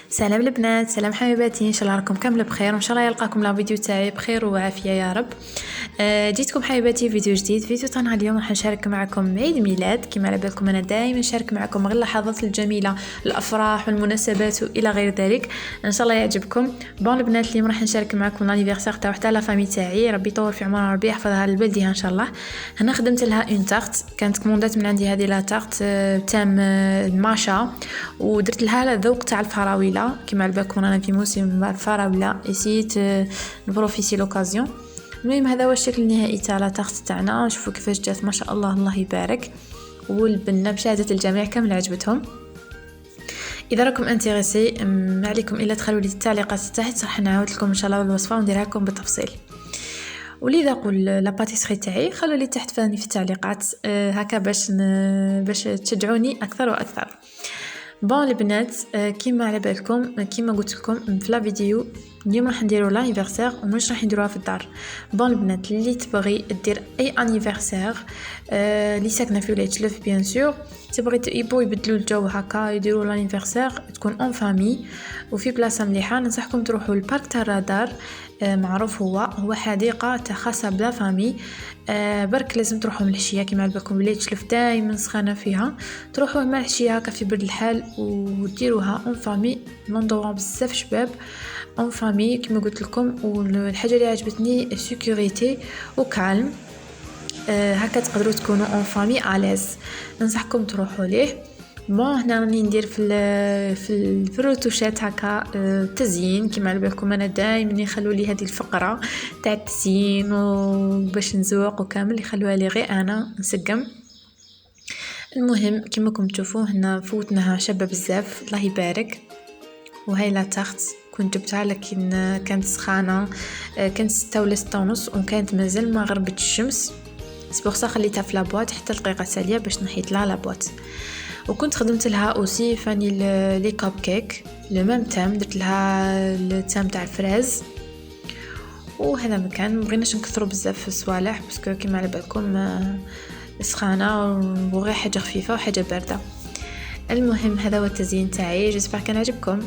سلام البنات، سلام حبيباتي، ان شاء الله راكم كامل بخير وان شاء الله يلقاكم لا فيديو تاعي بخير وعافيه يا رب. جيتكم حبيباتي فيديو جديد. فيديو تاعنا اليوم راح نشارك معكم عيد ميلاد. كما على بالكم انا دائما نشارك معكم غير اللحظات الجميله، الافراح والمناسبات والى غير ذلك. ان شاء الله يعجبكم. بون البنات، اليوم راح نشارك معكم لانيفرسير تاع وحده لا فامي تاعي، ربي يطول في عمرها ربي يحفظها لبلدها ان شاء الله. هنا خدمت لها اون تارت، كانت كوموندات من عندي هذه لا تارت تام ماشا، ودرت لها الذوق تاع الفراوله. كما على بالكم انا في موسم الفراوله نسيت نبروفيسي لوكازيون. المهم هذا هو الشكل النهائي تاع لا تارت تاعنا. شوفوا كيفاش جات ما شاء الله، الله يبارك. والبنه بشهاده الجميع كامل عجبتهم. اذا راكم انتريسي ما عليكم الا تخلوا لي التعليقات تحت، راح نعاود لكم ان شاء الله الوصفه ونديرها لكم بالتفصيل. ولذا قول لا باتيسري تاعي خلوا لي تحت فاني في التعليقات هكا باش تشجعوني اكثر واكثر. بون البنات، كيما على بالكم كيما قلت لكم في لا فيديو، اليوم راح نديروا لانيفرسير ومش راح نديروها في الدار. بون البنات اللي تبغي دير اي انيفرسير اللي ساكنه في ولايه تلف بيان سور، تبغي يبغوا يبدلوا الجو هكا يديروا لانيفرسير تكون اون فامي وفي بلاصه مليحه، ننصحكم تروحوا للبارك تاع الرادار. معروف هو حديقه تاع خاصه بلا فامي. برك لازم تروحوا من الحشيه. كيما على بالكم ولايه تلف دائما سخانه فيها، تروحوا مع الحشيه هكا في برد الحال وديروها اون فامي. لوندروا بزاف شباب اون فامي كما قلت لكم. والحاجه اللي عجبتني سيكوريتي وكالم، هكا تقدروا تكونوا اون فامي الاز. ننصحكم تروحوا ليه. بون هنا راني ندير في الروتوشات هكا تزيين. كما على بالكم انا دائما يخلوا لي هذه الفقره تاع التزيين وباش نزوق وكامل يخلوها لي غير انا نسقم. المهم كما راكم تشوفوا هنا فوتناها شابه بزاف الله يبارك. وهي لا تارت كنت جبتها لكن كانت سخانه، كانت 6 ولا 6 ونص وكانت مازال ما غربت الشمس. سبورصا خليتها في لابواط حتى الدقيقه التاليه باش نحيت لها لابواط. وكنت خدمت لها اوسي فاني لي كاب كيك لو ميم تام، درت لها التام تاع الفراز. وهذا مكان مبغيناش نكثروا بزاف في الصوالح باسكو كيما على بالكم سخانه وغير حاجه خفيفه وحاجه بارده. المهم هذا هو التزيين تاعي، جيسبر كان عجبكم.